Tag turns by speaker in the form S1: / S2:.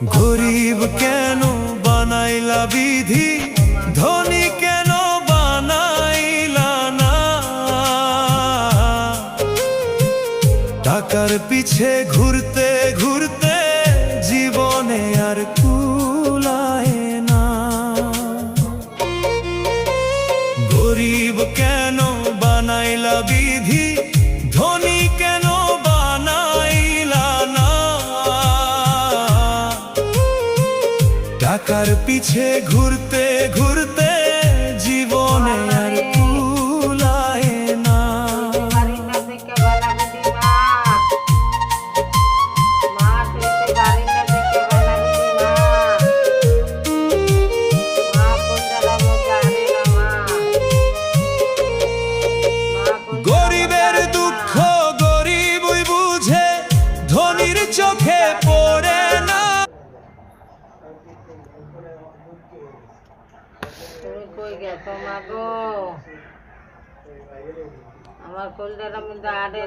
S1: গরিব কেন বানাইলা বিধি, ধনী কেন বানাইলা না? টাকার পিছে ঘুরতে ঘুরতে জীবনে আর কুলায় না। গরিব কেন বানাইলা বিধি, ধনী কেন বানাইলা না? টাকার পিছে ঘুরতে ঘুরতে জীবনে আর কুলায় না। গরিবের দুঃখ গরিবই বুঝে, ধনীর চোখে পড়ে না।
S2: তুমি কই গেছো মা গো? আমার কলজাটা মধ্যে আড়ে